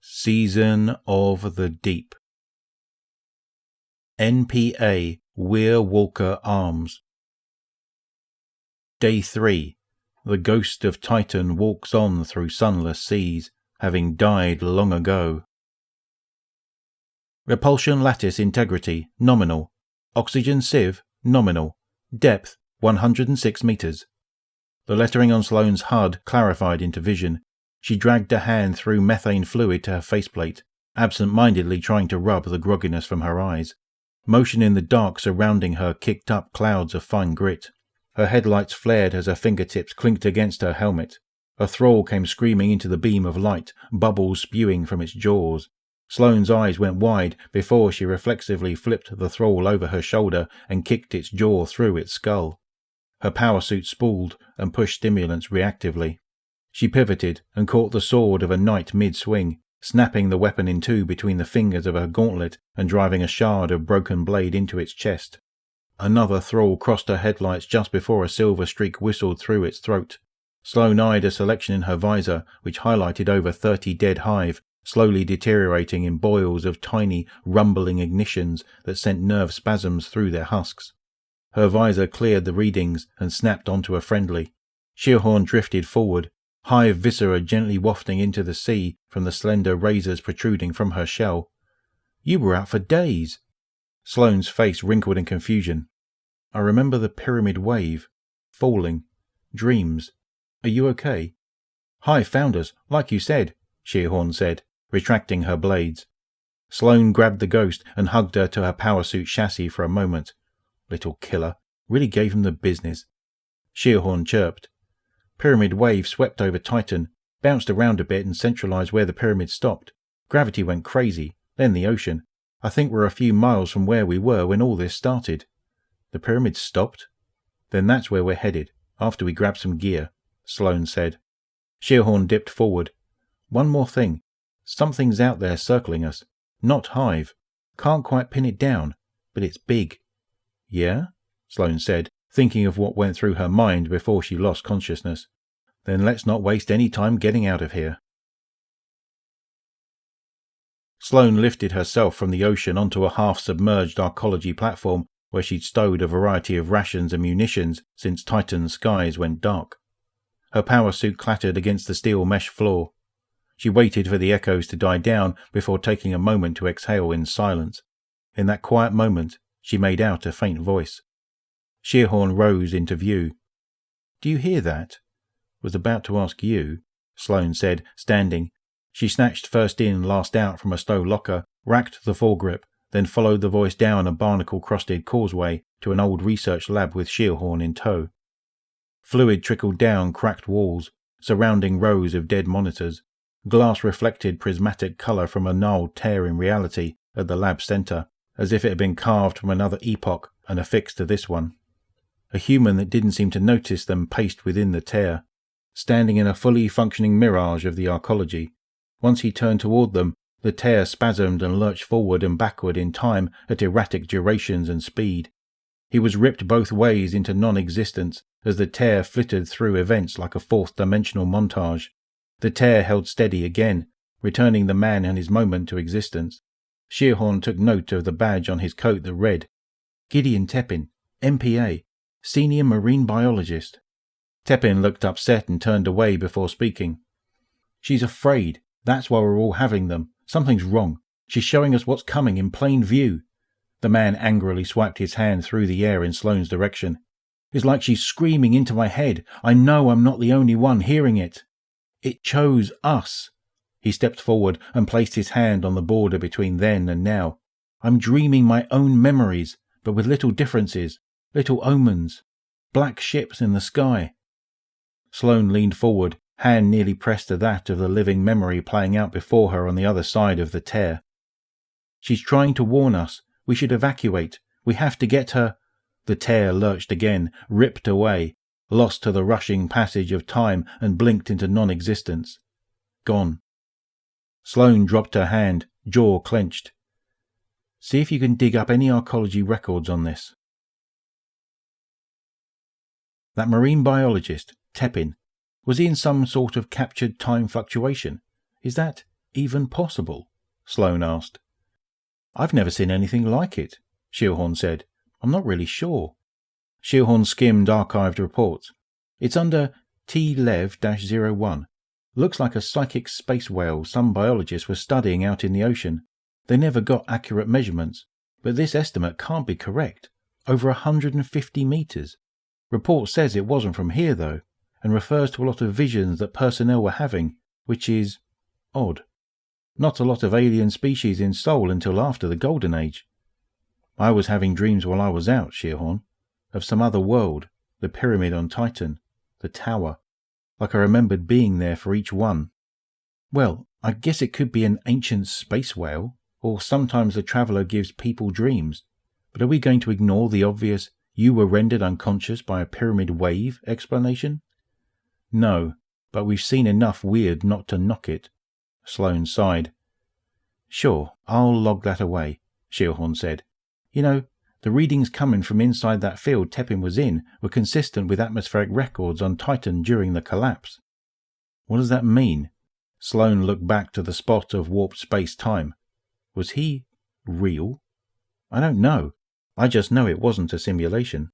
Season of the Deep. NPA Weir Walker Arms. Day 3. The ghost of Titan walks on through sunless seas, having died long ago. Repulsion lattice integrity, nominal. Oxygen sieve, nominal. Depth, 106 meters. The lettering on Sloane's HUD clarified into vision. She dragged a hand through methane fluid to her faceplate, absent-mindedly trying to rub the grogginess from her eyes. Motion in the dark surrounding her kicked up clouds of fine grit. Her headlights flared as her fingertips clinked against her helmet. A thrall came screaming into the beam of light, bubbles spewing from its jaws. Sloane's eyes went wide before she reflexively flipped the thrall over her shoulder and kicked its jaw through its skull. Her power suit spooled and pushed stimulants reactively. She pivoted and caught the sword of a knight mid-swing, snapping the weapon in two between the fingers of her gauntlet and driving a shard of broken blade into its chest. Another thrall crossed her headlights just before a silver streak whistled through its throat. Sloane eyed a selection in her visor, which highlighted over 30 dead hive, slowly deteriorating in boils of tiny, rumbling ignitions that sent nerve spasms through their husks. Her visor cleared the readings and snapped onto a friendly. Shearhorn drifted forward, hive viscera gently wafting into the sea from the slender razors protruding from her shell. "You were out for days." Sloane's face wrinkled in confusion. "I remember the pyramid wave. Falling. Dreams. Are you okay?" "Hive found us, like you said," Shearhorn said, retracting her blades. Sloane grabbed the ghost and hugged her to her power suit chassis for a moment. Little killer. Really gave him the business. Shearhorn chirped. Pyramid wave swept over Titan, bounced around a bit and centralized where the pyramid stopped. Gravity went crazy, then the ocean. I think we're a few miles from where we were when all this started. The pyramid stopped? Then that's where we're headed, after we grab some gear, Sloane said. Shearhorn dipped forward. One more thing. Something's out there circling us. Not hive. Can't quite pin it down, but it's big. Yeah? Sloane said, thinking of what went through her mind before she lost consciousness. Then let's not waste any time getting out of here. Sloane lifted herself from the ocean onto a half-submerged arcology platform where she'd stowed a variety of rations and munitions since Titan's skies went dark. Her power suit clattered against the steel mesh floor. She waited for the echoes to die down before taking a moment to exhale in silence. In that quiet moment, she made out a faint voice. Shearhorn rose into view. "Do you hear that?" "Was about to ask you," Sloane said, standing. She snatched first in, last out from a stow locker, racked the foregrip, then followed the voice down a barnacle-crusted causeway to an old research lab with Shearhorn in tow. Fluid trickled down cracked walls, surrounding rows of dead monitors. Glass reflected prismatic colour from a gnarled tear in reality at the lab centre, as if it had been carved from another epoch and affixed to this one. A human that didn't seem to notice them paced within the tear, standing in a fully functioning mirage of the arcology. Once he turned toward them, the tear spasmed and lurched forward and backward in time at erratic durations and speed. He was ripped both ways into non-existence as the tear flitted through events like a fourth-dimensional montage. The tear held steady again, returning the man and his moment to existence. Shearhorn took note of the badge on his coat that read, "Gideon Tepin, NPA, Senior Marine Biologist." Tepin looked upset and turned away before speaking. "She's afraid. That's why we're all having them. Something's wrong. She's showing us what's coming in plain view." The man angrily swiped his hand through the air in Sloane's direction. "It's like she's screaming into my head. I know I'm not the only one hearing it. It chose us." He stepped forward and placed his hand on the border between then and now. "I'm dreaming my own memories, but with little differences, little omens. Black ships in the sky." Sloane leaned forward, hand nearly pressed to that of the living memory playing out before her on the other side of the tear. "She's trying to warn us. We should evacuate. We have to get her." The tear lurched again, ripped away, lost to the rushing passage of time and blinked into non-existence. Gone. Sloane dropped her hand, jaw clenched. "See if you can dig up any arcology records on this." That marine biologist, Tepin, was he in some sort of captured time fluctuation? Is that even possible? Sloane asked. I've never seen anything like it, Sheilhorn said. I'm not really sure. Sheilhorn skimmed archived reports. It's under T-Lev-01. Looks like a psychic space whale some biologists were studying out in the ocean. They never got accurate measurements, but this estimate can't be correct. Over 150 meters. Report says it wasn't from here, though, and refers to a lot of visions that personnel were having, which is odd. Not a lot of alien species in Sol until after the Golden Age. I was having dreams while I was out, Sheilhorn, of some other world, the pyramid on Titan, the tower, like I remembered being there for each one. Well, I guess it could be an ancient space whale, or sometimes the traveller gives people dreams, but are we going to ignore the obvious "you were rendered unconscious by a pyramid wave" explanation? No, but we've seen enough weird not to knock it. Sloane sighed. Sure, I'll log that away, Sheilhorn said. You know, the readings coming from inside that field Tepin was in were consistent with atmospheric records on Titan during the collapse. What does that mean? Sloane looked back to the spot of warped space-time. Was he real? I don't know. I just know it wasn't a simulation.